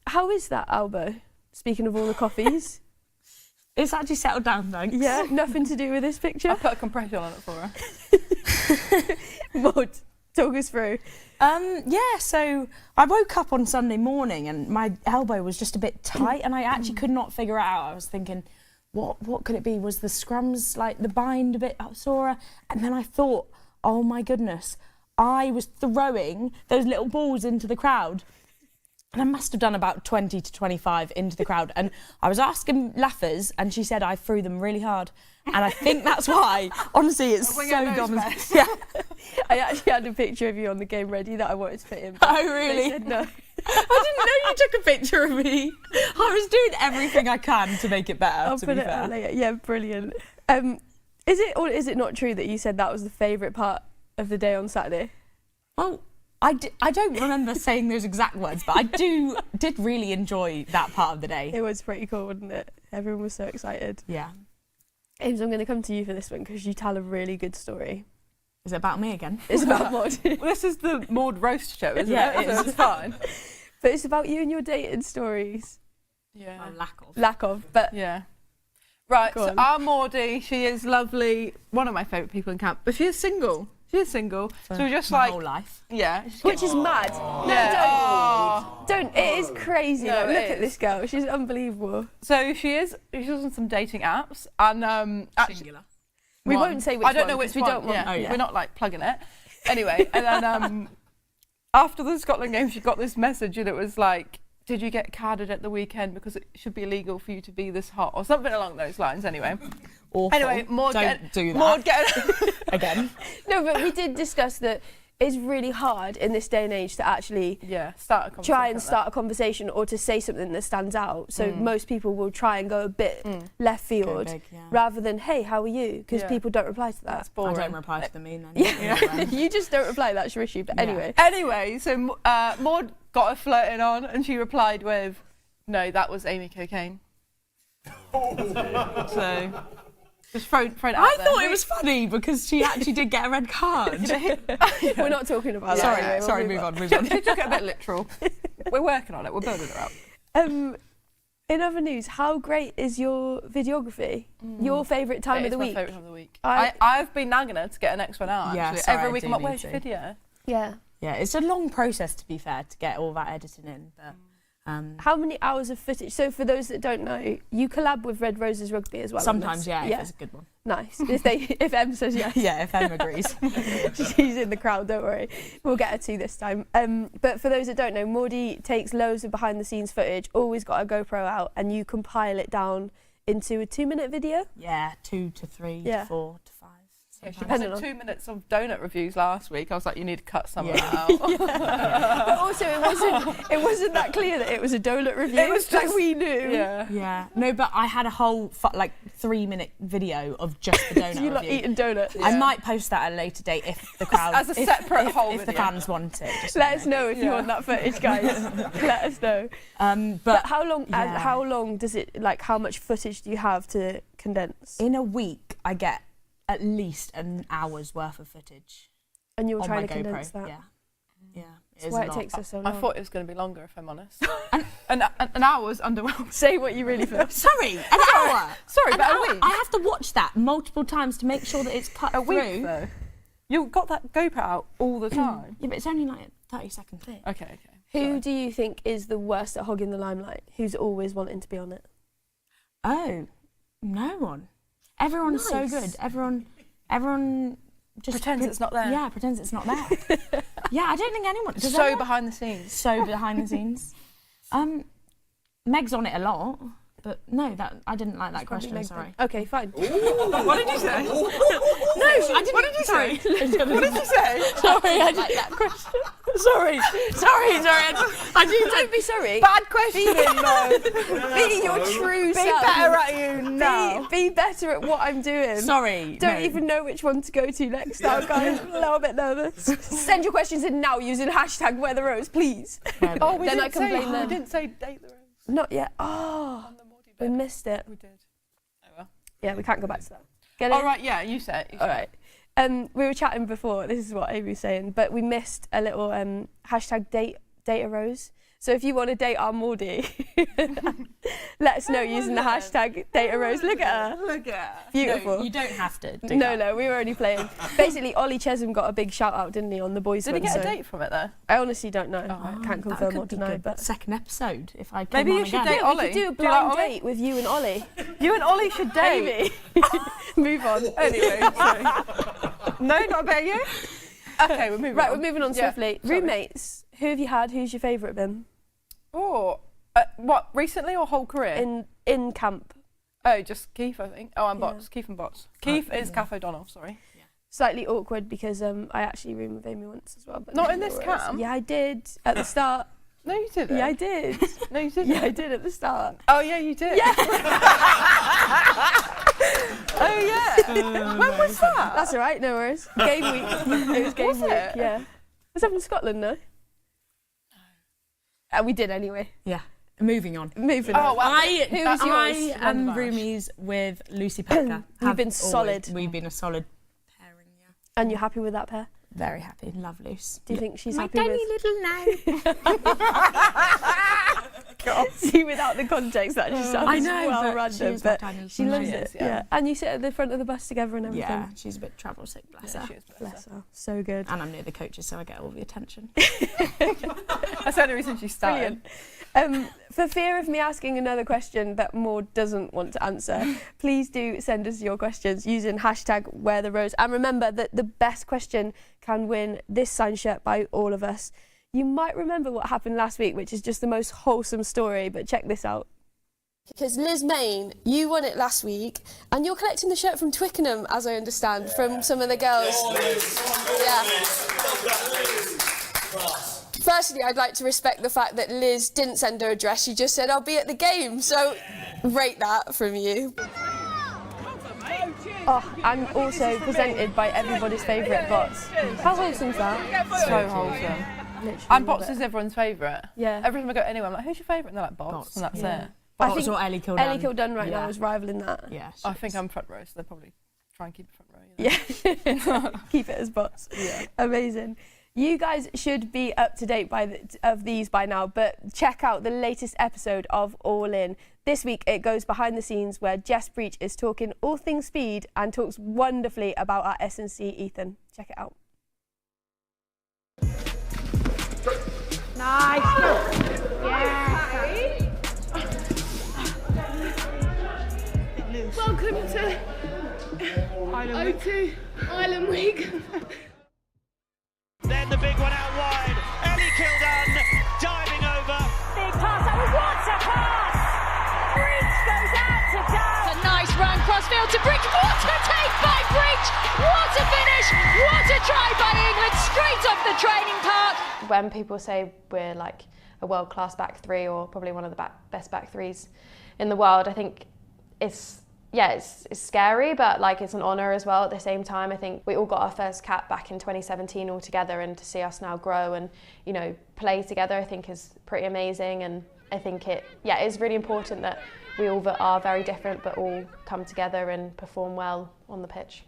Speaker 3: How is that, Albo? Speaking of all the coffees.
Speaker 6: It's actually settled down, thanks.
Speaker 3: Yeah, nothing to do with this
Speaker 5: I
Speaker 3: picture.
Speaker 5: put a compression on it for her.
Speaker 3: Maud, talk us through.
Speaker 6: Yeah, so I woke up on Sunday morning and my elbow was just a bit tight and I actually could not figure it out. I was thinking, what could it be? Was the scrums, like the bind a bit sorer? And then I thought, oh my goodness, I was throwing those little balls into the crowd. And I must have done about 20 to 25 into the crowd. And I was asking laughers, and she said I threw them really hard. And I think that's why. Honestly, it's so dumb. Yeah.
Speaker 3: I actually had a picture of you on the Game Ready that I wanted to put in.
Speaker 6: Oh, really?
Speaker 3: They said no.
Speaker 6: I didn't know you took a picture of me. I was doing everything I can to make it better,
Speaker 3: I'll
Speaker 6: to
Speaker 3: put
Speaker 6: be
Speaker 3: it
Speaker 6: fair.
Speaker 3: out later. Yeah, brilliant. Is it or is it not true that you said that was the favourite part of the day on Saturday?
Speaker 6: Well, I don't remember saying those exact words, but I did really enjoy that part of the day.
Speaker 3: It was pretty cool, wasn't it? Everyone was so excited.
Speaker 6: Yeah.
Speaker 3: Ames, I'm going to come to you for this one because you tell a really good story.
Speaker 6: Is it about me again?
Speaker 3: It's about Maud.
Speaker 5: Well, this is the Maud roast show, isn't
Speaker 6: Yeah,
Speaker 5: it?
Speaker 6: it
Speaker 5: So
Speaker 6: is.
Speaker 5: it's fine.
Speaker 3: But it's about you and your dating stories.
Speaker 5: Yeah.
Speaker 6: Oh, lack of.
Speaker 3: Lack of, but
Speaker 5: Yeah. Right,
Speaker 3: Go
Speaker 5: so
Speaker 3: on.
Speaker 5: our Maudie, she is lovely, one of my favourite people in camp, but she is single. She is single. So we're just
Speaker 6: my
Speaker 5: like,
Speaker 6: whole life.
Speaker 5: yeah.
Speaker 3: which is mad. No,
Speaker 5: Yeah.
Speaker 3: don't. It is crazy.
Speaker 5: No,
Speaker 3: Like, look
Speaker 5: it
Speaker 3: at this
Speaker 5: is.
Speaker 3: girl. She's unbelievable.
Speaker 5: So she's on some dating apps, and actually,
Speaker 6: Singular.
Speaker 3: We
Speaker 5: one.
Speaker 3: won't say which
Speaker 5: I don't
Speaker 3: one,
Speaker 5: know which
Speaker 3: 'cause we
Speaker 5: one.
Speaker 3: don't want-
Speaker 5: Yeah.
Speaker 6: Oh, yeah.
Speaker 5: We're not like plugging it. Anyway, and then after the Scotland game, she got this message, and it was like, "Did you get carded at the weekend because it should be illegal for you to be this hot," or something along those lines. Anyway.
Speaker 6: Awful.
Speaker 5: Anyway, Maud
Speaker 6: don't do that.
Speaker 5: Maud get
Speaker 6: Again.
Speaker 3: No, but we did discuss that it's really hard in this day and age to actually
Speaker 5: start a conversation.
Speaker 3: try and
Speaker 5: like
Speaker 3: start a conversation or to say something that stands out. So most people will try and go a bit left field
Speaker 6: big, yeah.
Speaker 3: rather than, hey, how are you? Because
Speaker 5: Yeah.
Speaker 3: people don't reply to that.
Speaker 5: That's
Speaker 6: I
Speaker 5: boring.
Speaker 6: don't reply to them either.
Speaker 3: Yeah. You just don't reply, that's your issue. But
Speaker 6: Yeah.
Speaker 3: anyway.
Speaker 5: Anyway, so Maud got her flirting on, and she replied with, "No, that was Amy Cokayne." So just throw it out
Speaker 6: I
Speaker 5: there.
Speaker 6: thought it was funny because she actually did get a red card.
Speaker 3: We're not talking about that.
Speaker 6: Sorry,
Speaker 3: anyway. We'll
Speaker 6: sorry,
Speaker 3: move
Speaker 6: move
Speaker 3: on.
Speaker 6: on, move on.
Speaker 5: She took it a bit literal. We're working on it. We're building her up.
Speaker 3: In other news, how great is your videography? Your favourite time
Speaker 5: It
Speaker 3: of the
Speaker 5: is my
Speaker 3: week?
Speaker 5: favourite time of the week.
Speaker 3: I-
Speaker 5: I've been nagging her to get an next one out.
Speaker 6: Yeah,
Speaker 5: Actually,
Speaker 6: sorry,
Speaker 5: every
Speaker 6: I
Speaker 5: week
Speaker 6: do
Speaker 5: I'm like,
Speaker 6: need
Speaker 5: "Where's your
Speaker 6: to."
Speaker 5: video?"
Speaker 3: Yeah.
Speaker 6: Yeah, it's a long process, to be fair, to get all that editing in. But
Speaker 3: How many hours of footage? So for those that don't know, you collab with Red Roses Rugby as well. on
Speaker 6: sometimes,
Speaker 3: this.
Speaker 6: yeah, if it's a good one.
Speaker 3: Nice. If Em says yes.
Speaker 6: Yeah, if Em agrees.
Speaker 3: She's in the crowd, don't worry. We'll get her to this time. But for those that don't know, Maudie takes loads of behind the scenes footage, always got a GoPro out, and you compile it down into a 2-minute video.
Speaker 6: Yeah, 2 to 3
Speaker 3: Yeah.
Speaker 6: to 4 to 5.
Speaker 5: Yeah, she
Speaker 3: Depending
Speaker 5: posted
Speaker 3: on-
Speaker 5: 2 minutes of donut reviews last week. I was like, "You need to cut some of
Speaker 6: Yeah.
Speaker 5: that out."
Speaker 3: But also, it wasn't that clear that it was a donut review.
Speaker 5: It was
Speaker 3: like
Speaker 5: just-
Speaker 3: we knew.
Speaker 5: Yeah.
Speaker 6: Yeah, no, but I had a whole 3-minute video of just the donut
Speaker 3: You lot
Speaker 6: review.
Speaker 3: eating donuts.
Speaker 6: I might post that at a later date if the crowd,
Speaker 5: As a separate whole
Speaker 6: if the
Speaker 5: video.
Speaker 6: fans want it. Just so
Speaker 3: Let
Speaker 6: you
Speaker 3: us know if you
Speaker 5: Yeah.
Speaker 3: want that footage, guys. Let us know.
Speaker 6: But
Speaker 3: But how long?
Speaker 6: yeah.
Speaker 3: How long does it? Like, how much footage do you have to condense?
Speaker 6: in a week, I get at least an hour's worth of footage
Speaker 3: And you're
Speaker 6: on
Speaker 3: trying
Speaker 6: my
Speaker 3: to
Speaker 6: GoPro.
Speaker 3: condense that.
Speaker 6: Yeah, yeah.
Speaker 3: That's why it takes us so long.
Speaker 5: I thought it was going to be longer, if I'm honest. an hour was underwhelming.
Speaker 3: Say what you really feel.
Speaker 6: Sorry, an hour.
Speaker 5: Sorry,
Speaker 6: An
Speaker 5: but
Speaker 6: hour.
Speaker 5: a week.
Speaker 6: I have to watch that multiple times to make sure that it's cut
Speaker 5: A week,
Speaker 6: through.
Speaker 5: though. You got that GoPro out all the time.
Speaker 6: Yeah, but it's only like a 30-second clip.
Speaker 5: Okay.
Speaker 3: Who do you think is the worst at hogging the limelight? Who's always wanting to be on it?
Speaker 6: Oh, no one. Everyone's so
Speaker 3: Nice.
Speaker 6: good. Everyone just
Speaker 5: Pretends it's not there.
Speaker 6: Yeah, pretends it's not there. Yeah, I don't think anyone. does
Speaker 5: So
Speaker 6: anyone?
Speaker 5: behind the scenes.
Speaker 6: So behind the scenes. Meg's on it a lot, but no, that I didn't like that question. Sorry.
Speaker 3: Okay, fine.
Speaker 5: What did you say?
Speaker 6: No, I didn't.
Speaker 5: What did you say?
Speaker 6: What
Speaker 5: What did you say?
Speaker 6: Sorry, I didn't like that question. Sorry. I do.
Speaker 3: Don't be sorry.
Speaker 5: Bad question, though.
Speaker 3: Be your true
Speaker 5: Be
Speaker 3: self.
Speaker 5: better at you now.
Speaker 3: Be better at what I'm doing.
Speaker 6: Sorry.
Speaker 3: Don't
Speaker 6: no.
Speaker 3: even know which one to go to next time, guys. I'm a little bit nervous. Send your questions in now using hashtag Wear the Rose, please.
Speaker 5: Oh, we
Speaker 3: Then
Speaker 5: didn't
Speaker 3: I can
Speaker 5: say.
Speaker 3: blame them.
Speaker 5: We didn't say date the rose
Speaker 3: Not yet. Oh,
Speaker 5: on the Maudie
Speaker 3: we
Speaker 5: bit.
Speaker 3: missed it.
Speaker 5: We did. Oh well.
Speaker 3: Yeah, we can't go back to that. Get it?
Speaker 5: All right. Yeah, you said.
Speaker 3: All right. We were chatting before, this is what Amy was saying, but we missed a little hashtag date a rose. So if you want to date our Maudie, let us know using the hashtag date a rose. Look at her.
Speaker 5: Look at.
Speaker 3: Beautiful.
Speaker 6: No, you don't have to. Do
Speaker 3: No,
Speaker 6: that.
Speaker 3: we were only playing. Basically, Ollie Chesham got a big shout out, didn't he, on the boys'
Speaker 5: Did he
Speaker 3: one,
Speaker 5: get a
Speaker 3: so
Speaker 5: date from it though?
Speaker 3: I honestly don't know.
Speaker 5: Oh,
Speaker 3: I can't
Speaker 6: That
Speaker 3: confirm
Speaker 6: could
Speaker 3: or
Speaker 6: be
Speaker 3: deny,
Speaker 6: good.
Speaker 3: but
Speaker 6: Second episode, if I came
Speaker 5: Maybe
Speaker 6: on
Speaker 5: you should
Speaker 6: again.
Speaker 5: date
Speaker 3: we
Speaker 5: Ollie.
Speaker 3: could do a
Speaker 5: Do you like
Speaker 3: blind
Speaker 5: Ollie?
Speaker 3: date with you and Ollie.
Speaker 5: You and Ollie should date.
Speaker 3: Maybe. Move on.
Speaker 5: Anyway, sorry. No, not about you. Okay, we're moving
Speaker 3: Right,
Speaker 5: on.
Speaker 3: we're moving on
Speaker 5: Yeah,
Speaker 3: swiftly.
Speaker 5: sorry.
Speaker 3: Roommates, who have you had? Who's your favourite been?
Speaker 5: Oh, what, recently or whole career?
Speaker 3: In camp.
Speaker 5: Oh, just Keith, I think. Oh, and
Speaker 3: Yeah.
Speaker 5: Bots. Keith and Bots. Keith is Kath O'Donnell, sorry.
Speaker 3: Slightly awkward because I actually roomed with Amy once as well. But
Speaker 5: Not
Speaker 3: no
Speaker 5: in this
Speaker 3: worries.
Speaker 5: camp?
Speaker 3: Yeah, I did at the start.
Speaker 5: No, you didn't.
Speaker 3: Yeah, I did.
Speaker 5: No, you didn't.
Speaker 3: Yeah, I did at the start.
Speaker 5: Oh, yeah, you did.
Speaker 3: Yeah.
Speaker 5: Oh, yeah. When was that?
Speaker 3: That's all right, no worries. Game week. It was game
Speaker 5: Was
Speaker 3: week.
Speaker 5: it?
Speaker 3: Yeah. Was that from Scotland? No. We did anyway.
Speaker 6: Yeah. Moving on.
Speaker 3: Moving
Speaker 5: Oh,
Speaker 3: on.
Speaker 5: well,
Speaker 6: I am
Speaker 5: Coronavirus.
Speaker 6: roomies with Lucy Packer.
Speaker 3: You've been solid.
Speaker 6: We've been a solid pairing, yeah.
Speaker 3: And you're happy with that pair?
Speaker 6: Very happy. Love Luce.
Speaker 3: Do you think she's
Speaker 6: My
Speaker 3: happy
Speaker 6: tiny
Speaker 3: with?
Speaker 6: little now.
Speaker 3: See, without the context, that just sounds
Speaker 6: I know,
Speaker 3: well
Speaker 6: but
Speaker 3: random.
Speaker 6: she is my
Speaker 3: But
Speaker 6: tiny little
Speaker 3: she loves
Speaker 6: now.
Speaker 3: it.
Speaker 5: Yeah.
Speaker 3: Yeah. And you sit at the front of the bus together and everything.
Speaker 6: Yeah, she's a bit travel sick, bless
Speaker 5: Yeah,
Speaker 6: her.
Speaker 5: she is,
Speaker 3: Bless her. So good.
Speaker 6: And I'm near the coaches, so I get all the attention.
Speaker 5: That's the only reason she started.
Speaker 3: Brilliant. For fear of me asking another question that Maud doesn't want to answer, please do send us your questions using #WearTheRose. And remember that the best question can win this signed shirt by all of us. You might remember what happened last week, which is just the most wholesome story, but check this out. Because Liz Main, you won it last week, and you're collecting the shirt from Twickenham, as I understand, from some of the girls. Yeah. Firstly, I'd like to respect the fact that Liz didn't send her address. She just said, I'll be at the game. So rate that from you. Oh, and also presented by everybody's favourite Bots. How wholesome's that?
Speaker 5: So wholesome.
Speaker 3: Literally
Speaker 5: And
Speaker 3: love
Speaker 5: Bots
Speaker 3: it.
Speaker 5: is everyone's favourite.
Speaker 3: Yeah.
Speaker 5: Every time I go anywhere, I'm like, who's your favourite? And they're like, Bots. And that's
Speaker 3: Yeah.
Speaker 5: it.
Speaker 3: I
Speaker 6: Bots
Speaker 3: think
Speaker 6: or Ellie Kildunn.
Speaker 3: Ellie Kildunn right now
Speaker 6: Yeah.
Speaker 3: is rivaling that.
Speaker 6: Yeah.
Speaker 5: I think I'm front row, so they'll probably try and keep it front row.
Speaker 3: Yeah. Keep it as Bots.
Speaker 5: Yeah.
Speaker 3: Amazing. You guys should be up to date of these by now, but check out the latest episode of All In. This week it goes behind the scenes where Jess Breach is talking all things speed and talks wonderfully about our S&C Ethan. Check it out.
Speaker 7: Nice. Yeah. Welcome to O2 Island Week.
Speaker 2: Then the big one out wide. Ellie Kildunn diving over.
Speaker 1: Big pass, that was what a pass! Breach goes out to Dow. A nice run crossfield to Breach. What a take by Breach! What a finish! What a try by England, straight off the training park.
Speaker 8: When people say we're like a world-class back three or probably one of the best back threes in the world, I think it's scary, but like it's an honour as well at the same time. I think we all got our first cap back in 2017 all together, and to see us now grow and, you know, play together, I think is pretty amazing. And I think it is really important that we all are very different but all come together and perform well on the pitch.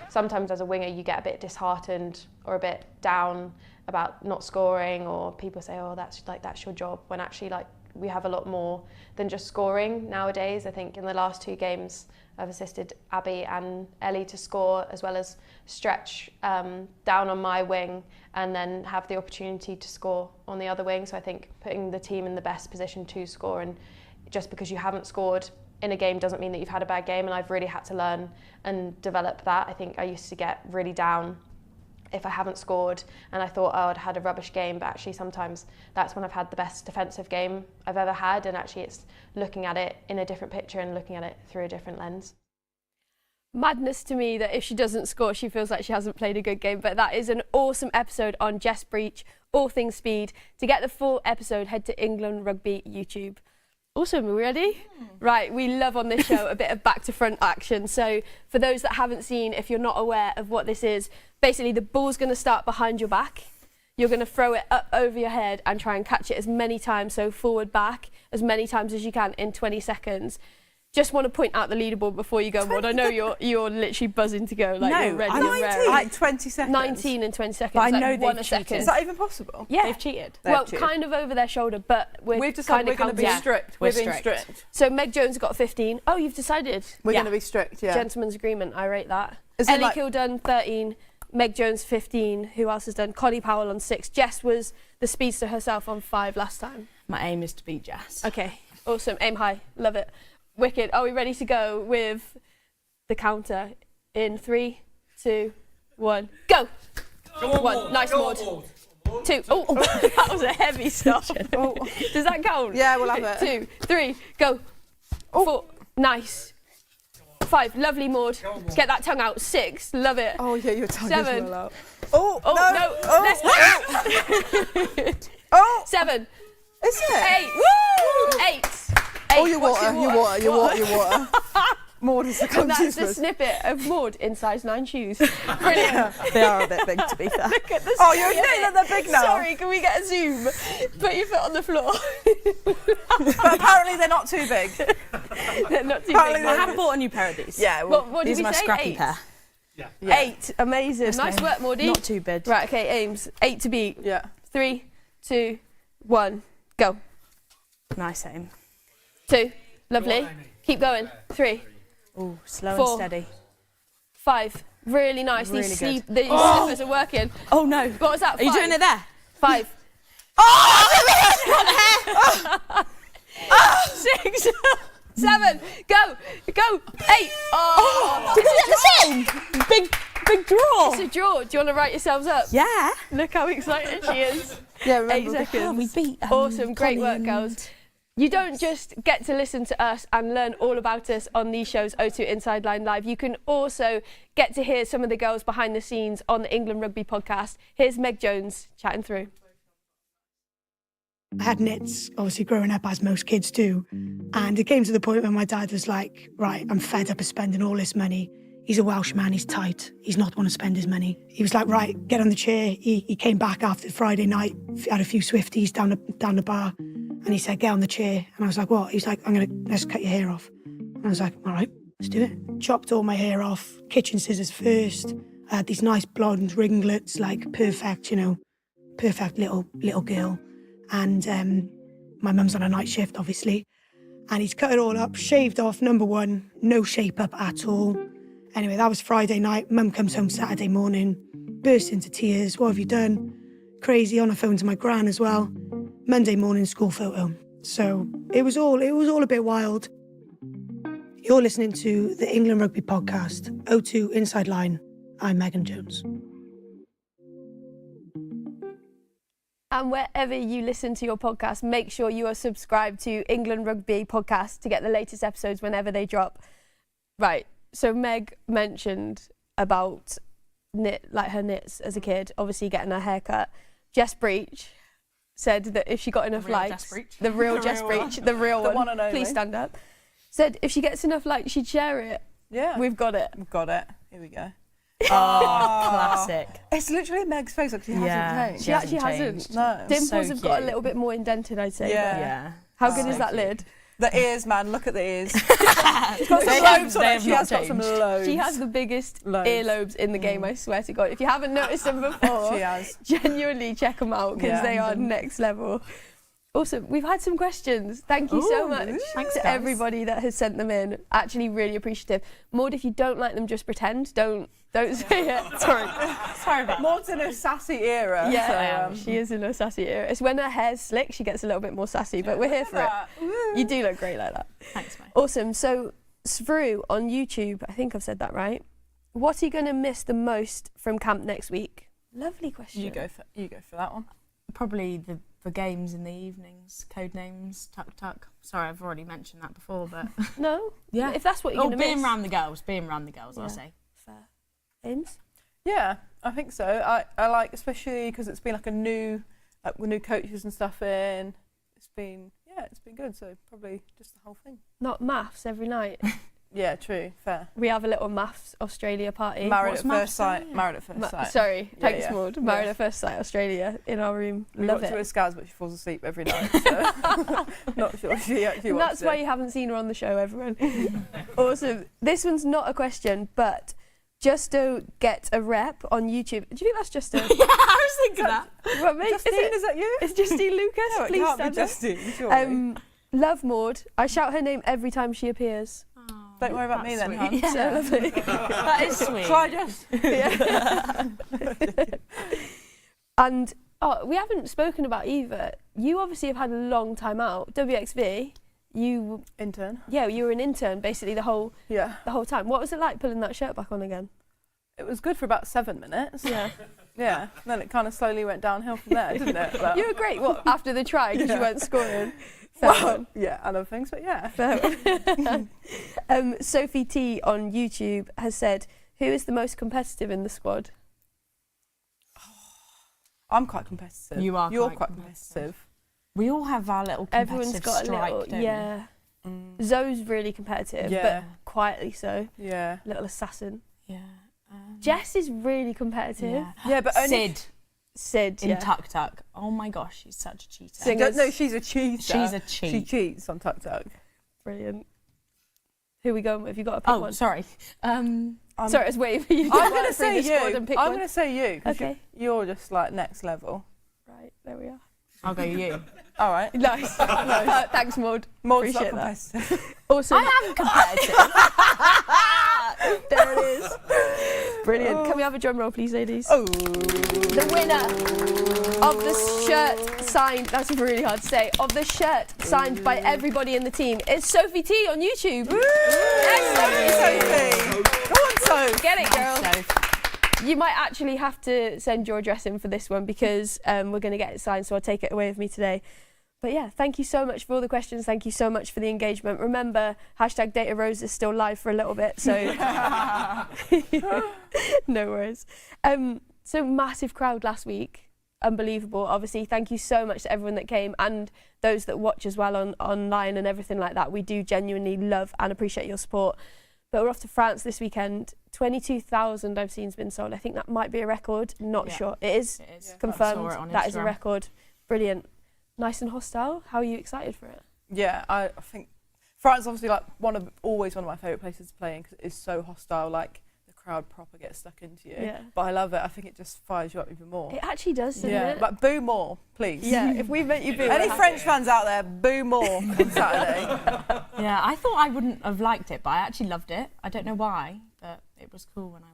Speaker 8: Sometimes as a winger you get a bit disheartened or a bit down about not scoring, or people say, oh, that's your job, when actually like we have a lot more than just scoring nowadays. I think in the last 2 games I've assisted Abby and Ellie to score, as well as stretch down on my wing and then have the opportunity to score on the other wing. So I think putting the team in the best position to score, and just because you haven't scored in a game doesn't mean that you've had a bad game, and I've really had to learn and develop that. I think I used to get really down if I haven't scored and I thought, oh, I'd had a rubbish game, but actually sometimes that's when I've had the best defensive game I've ever had, and actually it's looking at it in a different picture and looking at it through a different lens.
Speaker 3: Madness to me that if she doesn't score, she feels like she hasn't played a good game, but that is an awesome episode on Jess Breach, all things speed. To get the full episode, head to England Rugby YouTube. Awesome, are we ready? Right, we love on this show a bit of back to front action. So for those that haven't seen, if you're not aware of what this is, basically the ball's going to start behind your back. You're going to throw it up over your head and try and catch it as many times, so forward, back, as many times as you can in 20 seconds. Just want to point out the leaderboard before you go, Maud. I know you're literally buzzing to go, like
Speaker 6: No,
Speaker 3: you're ready
Speaker 6: I'm
Speaker 3: and raring.
Speaker 5: Like 20 seconds.
Speaker 3: 19 and 20 seconds.
Speaker 6: But I
Speaker 3: like
Speaker 6: know
Speaker 3: one
Speaker 6: they've
Speaker 3: a second.
Speaker 6: cheated.
Speaker 5: Is that even possible?
Speaker 3: Yeah.
Speaker 6: They've cheated.
Speaker 3: Well,
Speaker 5: cheated.
Speaker 3: kind of over their shoulder, but
Speaker 5: We've decided we're going to be
Speaker 3: counting.
Speaker 5: strict.
Speaker 6: We're
Speaker 5: We're being
Speaker 6: strict.
Speaker 5: strict.
Speaker 3: So Meg Jones got 15. Oh, you've decided.
Speaker 5: We're
Speaker 6: Yeah.
Speaker 5: going to be strict, yeah.
Speaker 3: Gentleman's agreement. I rate that.
Speaker 5: Is it
Speaker 3: Ellie
Speaker 5: like-
Speaker 3: Kildunn 13. Meg Jones 15. Who else has done? Connie Powell on 6. Jess was the speedster herself on 5 last time.
Speaker 6: My aim is to beat Jess.
Speaker 3: Okay, awesome. Aim high. Love it. Wicked. Are we ready to go with the counter in 3, 2, 1, go.
Speaker 4: Go on,
Speaker 3: 1,
Speaker 4: Maud.
Speaker 3: nice
Speaker 4: Go
Speaker 3: Maud.
Speaker 4: on, Maud.
Speaker 3: 2, oh, that was a heavy stop. Does that count?
Speaker 5: Yeah, we'll have it.
Speaker 3: 2, 3, go. 4, nice. 5, lovely Maud. Get that tongue out. 6, love it.
Speaker 5: Oh yeah, your tongue
Speaker 3: 7.
Speaker 5: is well out. Oh,
Speaker 3: Oh, no. Let's
Speaker 5: Oh,
Speaker 3: 7,
Speaker 5: is it?
Speaker 3: 8, woo! 8.
Speaker 5: Oh, your water, your water. Maud is the
Speaker 3: And that's the
Speaker 5: confused.
Speaker 3: snippet of Maud in size 9 shoes. Brilliant.
Speaker 5: They are a bit big, to be fair.
Speaker 3: Look at the
Speaker 5: Oh, you're
Speaker 3: snippet.
Speaker 5: saying that they're big now.
Speaker 3: Sorry, can we get a zoom? Put your foot on the floor.
Speaker 5: But apparently they're not too big.
Speaker 3: They're not too
Speaker 5: Apparently
Speaker 3: big.
Speaker 6: I have bought a new pair of these.
Speaker 5: Yeah, well,
Speaker 3: What did
Speaker 6: These
Speaker 3: we
Speaker 6: are my
Speaker 3: say?
Speaker 6: scrappy
Speaker 3: 8?
Speaker 6: pair.
Speaker 4: Yeah.
Speaker 3: 8, amazing. Nice work, Maudie.
Speaker 6: Not too big.
Speaker 3: Right, okay, Ames. 8 to beat.
Speaker 5: yeah.
Speaker 3: 3, 2, 1, go.
Speaker 6: Nice aim.
Speaker 3: 2, lovely. Keep going. 3,
Speaker 6: Oh, slow
Speaker 3: 4.
Speaker 6: and steady.
Speaker 3: 5, really nice.
Speaker 6: Really
Speaker 3: These
Speaker 6: good.
Speaker 3: slippers are working.
Speaker 6: Oh no.
Speaker 3: What was that?
Speaker 6: Are you doing it there?
Speaker 3: 5.
Speaker 6: Oh!
Speaker 3: 6, 7, go, 8. Oh,
Speaker 6: Is it the same? Big draw.
Speaker 3: it's a draw. Do you want to write yourselves up?
Speaker 6: Yeah.
Speaker 3: Look how excited she is.
Speaker 5: Yeah,
Speaker 3: 8
Speaker 5: remember.
Speaker 3: seconds.
Speaker 6: Oh, we beat.
Speaker 3: Awesome, great
Speaker 6: Connie
Speaker 3: work,
Speaker 6: and-
Speaker 3: girls. You don't just get to listen to us and learn all about us on these shows, O2 Inside Line Live. You can also get to hear some of the girls behind the scenes on the England Rugby podcast. Here's Meg Jones chatting through.
Speaker 9: I had nits, obviously, growing up, as most kids do. And it came to the point where my dad was like, right, I'm fed up of spending all this money. He's a Welsh man, he's tight. He's not going to spend his money. He was like, right, get on the chair. He came back after Friday night, had a few Swifties down the bar. And he said, get on the chair. And I was like, what? He's like, let's cut your hair off. And I was like, all right, let's do it. Chopped all my hair off, kitchen scissors first. I had these nice blonde ringlets, like perfect, perfect little girl. And my mum's on a night shift, obviously. And he's cut it all up, shaved off, number 1, no shape up at all. Anyway, that was Friday night. Mum comes home Saturday morning, burst into tears. What have you done? Crazy, on the phone to my gran as well. Monday morning school photo. So it was all a bit wild. You're listening to the England Rugby podcast, O2 Inside Line. I'm Megan Jones.
Speaker 3: And wherever you listen to your podcast, make sure you are subscribed to England Rugby podcast to get the latest episodes whenever they drop. Right, so Meg mentioned about her knits as a kid, obviously getting her hair cut. Jess Breach said that if she got enough likes, the real Jess Breach, the real
Speaker 5: The
Speaker 3: one,
Speaker 5: one and only.
Speaker 3: please stand up, said if she gets enough likes, she'd share it.
Speaker 5: Yeah.
Speaker 3: We've got it.
Speaker 5: We've got it. Here we go.
Speaker 6: Oh, classic.
Speaker 5: It's literally Meg's face. Like, she hasn't changed.
Speaker 3: She actually hasn't.
Speaker 5: No.
Speaker 3: Dimples
Speaker 6: So
Speaker 3: have got a
Speaker 6: cute.
Speaker 3: little bit more indented, I'd say.
Speaker 5: Yeah.
Speaker 3: but
Speaker 6: Yeah.
Speaker 3: How good is
Speaker 6: So
Speaker 3: that
Speaker 6: cute.
Speaker 3: lid?
Speaker 5: The ears, man. Look at the ears. She's got some
Speaker 6: They
Speaker 5: lobes on
Speaker 6: have
Speaker 5: it. She
Speaker 6: not
Speaker 5: has got some
Speaker 6: changed.
Speaker 5: lobes.
Speaker 3: She has the biggest
Speaker 5: Loads.
Speaker 3: earlobes in the game, I swear to God. If you haven't noticed them before,
Speaker 5: She has.
Speaker 3: genuinely check them out because
Speaker 5: Yeah.
Speaker 3: they are next level. Awesome. We've had some questions. Thank you so
Speaker 5: Ooh,
Speaker 3: much
Speaker 6: thanks,
Speaker 3: to
Speaker 6: guys.
Speaker 3: everybody that has sent them in. Actually, really appreciative. Maud, if you don't like them, just pretend. Don't say it.
Speaker 6: Sorry about that.
Speaker 5: Maud's in her sassy era.
Speaker 3: Yeah,
Speaker 5: so,
Speaker 3: she is in a sassy era. It's when her hair's slick, she gets a little bit more sassy, but we're here for it. You do look great like that.
Speaker 6: Thanks, mate.
Speaker 3: Awesome. So, Svru on YouTube, I think I've said that right. What are you going to miss the most from camp next week? Lovely question.
Speaker 5: You go for that one.
Speaker 6: Probably the games in the evenings, code names, tuck tuck. Sorry, I've already mentioned that before, but
Speaker 3: No?
Speaker 6: yeah.
Speaker 3: If that's what you're
Speaker 6: Oh,
Speaker 3: going to miss.
Speaker 6: being around the girls, I'll
Speaker 3: Yeah.
Speaker 6: say.
Speaker 3: Fair. Ames?
Speaker 5: Yeah, I think so. I like, especially because it's been like a new, with new coaches and stuff in. It's been good. So probably just the whole thing.
Speaker 3: Not maths every night.
Speaker 5: Yeah, true, fair.
Speaker 3: We have a little maths Australia party.
Speaker 5: Married
Speaker 6: What's
Speaker 5: at
Speaker 6: maths?
Speaker 5: first sight.
Speaker 6: Oh, yeah.
Speaker 5: Married at first sight.
Speaker 3: Sorry,
Speaker 5: Yeah,
Speaker 3: thanks,
Speaker 5: yeah.
Speaker 3: Maud.
Speaker 5: Yeah.
Speaker 3: Married at first sight Australia in our room.
Speaker 5: We
Speaker 3: Love
Speaker 5: watch her
Speaker 3: it.
Speaker 5: with Scars, but she falls asleep every night. So not sure she actually
Speaker 3: And
Speaker 5: watched
Speaker 3: that's why you haven't seen her on the show, everyone. Awesome. This one's not a question, but Justo get a rep on YouTube. Do you think that's Justo?
Speaker 6: Yeah, I was thinking that.
Speaker 3: What, mate?
Speaker 5: Justine, is that you?
Speaker 3: It's Justine Lucas.
Speaker 5: No, it
Speaker 3: Please
Speaker 5: can't be
Speaker 3: stand up.
Speaker 5: Justine, surely.
Speaker 3: Love Maud. I shout her name every time she appears.
Speaker 5: Don't worry about me then,
Speaker 6: sweet.
Speaker 5: hon.
Speaker 6: Yeah.
Speaker 3: So lovely.
Speaker 6: That is sweet.
Speaker 5: Try just.
Speaker 3: And we haven't spoken about either. You obviously have had a long time out. WXV, you
Speaker 5: Intern.
Speaker 3: were an intern basically the whole
Speaker 5: Yeah.
Speaker 3: time. What was it like pulling that shirt back on again?
Speaker 5: It was good for about 7 minutes.
Speaker 3: Yeah.
Speaker 5: Yeah. Then it kind of slowly went downhill from there, didn't it? But
Speaker 3: You were great. What, after the try, because you weren't scoring?
Speaker 5: well, yeah, and other things, but yeah.
Speaker 3: Sophie T on YouTube has said, who is the most competitive in the squad?
Speaker 5: I'm quite competitive. You're quite competitive.
Speaker 6: We all have our little competitive
Speaker 3: Everyone's got a
Speaker 6: strike,
Speaker 3: little,
Speaker 6: don't
Speaker 3: yeah. Zoe's really competitive, but quietly so.
Speaker 5: Yeah.
Speaker 3: Little assassin.
Speaker 6: we? Yeah.
Speaker 3: Jess is really competitive.
Speaker 6: Yeah.
Speaker 5: Yeah, but only
Speaker 3: Sid,
Speaker 6: in
Speaker 3: yeah.
Speaker 6: Tuk Tuk. Oh my gosh, she's such a cheater.
Speaker 3: Singers.
Speaker 5: No, she's a cheater.
Speaker 6: She's a cheat.
Speaker 5: She cheats on Tuk Tuk.
Speaker 3: Brilliant. Who are we going with? You got to pick one?
Speaker 6: Oh, sorry.
Speaker 3: Sorry, I was waiting for you to
Speaker 5: I'm
Speaker 3: going to
Speaker 5: say you.
Speaker 3: and pick
Speaker 5: I'm
Speaker 3: one.
Speaker 5: going to say you. 'Cause
Speaker 3: Okay.
Speaker 5: You're just like next level.
Speaker 3: Right, there we are.
Speaker 6: I'll go you.
Speaker 5: All right.
Speaker 3: Nice. Thanks, Maud.
Speaker 5: Maud's not
Speaker 3: Appreciate that.
Speaker 5: competitive.
Speaker 3: Also,
Speaker 6: I am competitive.
Speaker 3: there it is. Brilliant. Can we have a drum roll, please, ladies?
Speaker 5: Oh.
Speaker 3: The winner of the shirt signed, that's really hard to say, of the shirt signed by everybody in the team is Sophie T on YouTube.
Speaker 5: Excellent, Sophie. Go on, Sophie.
Speaker 3: Get it, girl.
Speaker 6: Soph.
Speaker 3: You might actually have to send your address in for this one because we're going to get it signed, so I'll take it away with me today. But yeah, thank you so much for all the questions. Thank you so much for the engagement. Remember, hashtag Data Rose is still live for a little bit, so no worries. So massive crowd last week. Unbelievable. Obviously, thank you so much to everyone that came and those that watch as well online and everything like that. We do genuinely love and appreciate your support. But we're off to France this weekend. 22,000 I've seen has been sold. I think that might be a record. Not sure. It is confirmed.
Speaker 6: I saw it on
Speaker 3: That is a
Speaker 6: Instagram.
Speaker 3: record. Brilliant. Nice and hostile. How are you excited for it?
Speaker 5: Yeah, I think France is obviously like always one of my favourite places to play in because it is so hostile. Like the crowd proper gets stuck into you.
Speaker 3: Yeah.
Speaker 5: But I love it. I think it just fires you up even more.
Speaker 3: It actually does, doesn't
Speaker 5: Yeah,
Speaker 3: it?
Speaker 5: like boo more, please.
Speaker 3: Yeah, if we meant you boo.
Speaker 5: Any French fans out there, boo more on Saturday.
Speaker 6: Yeah, I thought I wouldn't have liked it, but I actually loved it. I don't know why, but it was cool when I went.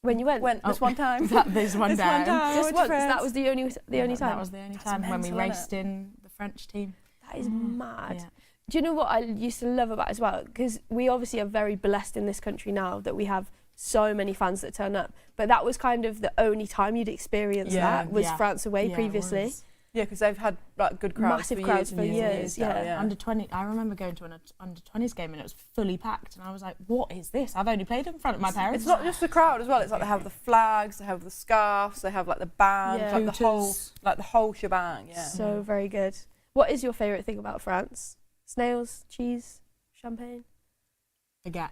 Speaker 3: When you went?
Speaker 5: This one time.
Speaker 6: This one time.
Speaker 3: Just once. That was the only time.
Speaker 6: That was the only time when we
Speaker 5: mental,
Speaker 6: raced in the French team.
Speaker 3: That is mad.
Speaker 6: Yeah.
Speaker 3: Do you know what I used to love about it as well? Because we obviously are very blessed in this country now that we have so many fans that turn up. But that was kind of the only time you'd experience that was France away previously.
Speaker 5: Yeah, because they've had like good crowds
Speaker 3: Massive
Speaker 5: for
Speaker 3: crowds
Speaker 5: years
Speaker 3: for
Speaker 5: and
Speaker 3: years,
Speaker 5: now,
Speaker 3: yeah.
Speaker 6: Under 20, I remember going to an under 20s game and it was fully packed, and I was like, "What is this? I've only played in front of my parents."
Speaker 5: It's not just the crowd as well. It's like they have the flags, they have the scarves, they have like the band,
Speaker 3: Yeah.
Speaker 5: like the whole shebang. Yeah.
Speaker 3: So very good. What is your favourite thing about France? Snails, cheese, champagne,
Speaker 6: Baguette.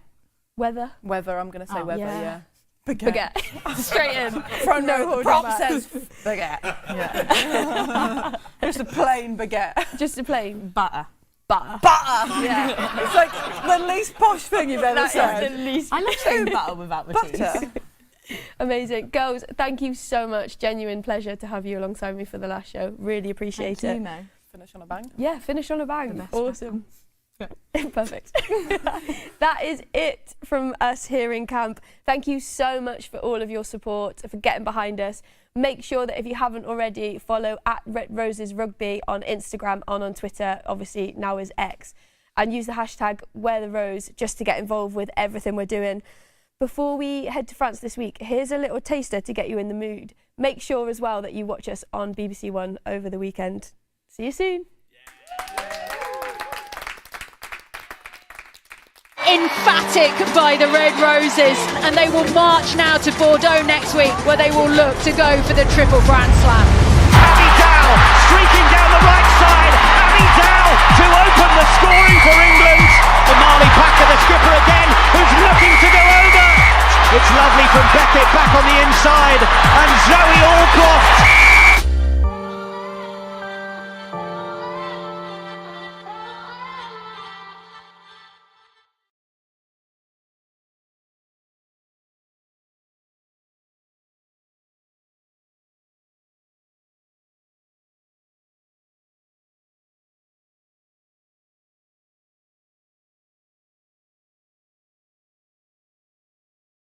Speaker 3: weather.
Speaker 5: Weather. I'm gonna say weather.
Speaker 3: yeah.
Speaker 5: Yeah.
Speaker 3: Baguette. Straight in.
Speaker 5: From
Speaker 3: No
Speaker 5: the
Speaker 3: holding
Speaker 5: prop
Speaker 3: back.
Speaker 5: says baguette. Yeah. Just a plain baguette.
Speaker 3: Just a plain
Speaker 6: Butter.
Speaker 3: butter.
Speaker 5: Butter.
Speaker 3: Yeah.
Speaker 5: It's like the least posh thing you've ever
Speaker 3: That
Speaker 5: said.
Speaker 3: is the least.
Speaker 6: I love saying butter without the
Speaker 5: Butter.
Speaker 6: cheese.
Speaker 3: Amazing. Girls, thank you so much. Genuine pleasure to have you alongside me for the last show. Really appreciate
Speaker 6: Thank
Speaker 3: it.
Speaker 6: you, Mo.
Speaker 5: Finish on a bang.
Speaker 3: Yeah, finish on a bang.
Speaker 6: best
Speaker 3: Awesome. Perfect. That is it from us here in camp. Thank you so much for all of your support, for getting behind us. Make sure that if you haven't already, follow at Red Roses Rugby on Instagram and on Twitter, obviously now is X, and use the hashtag #WearTheRose just to get involved with everything we're doing. Before we head to France this week, here's a little taster to get you in the mood. Make sure as well that you watch us on BBC One over the weekend. See you soon.
Speaker 1: Emphatic by the Red Roses, and they will march now to Bordeaux next week, where they will look to go for the Triple Grand Slam.
Speaker 2: Abby Dow streaking down the right side. Abby Dow to open the scoring for England. The Marley Packer, the skipper again, who's looking to go over. It's lovely from Beckett back on the inside, and Zoe Allcroft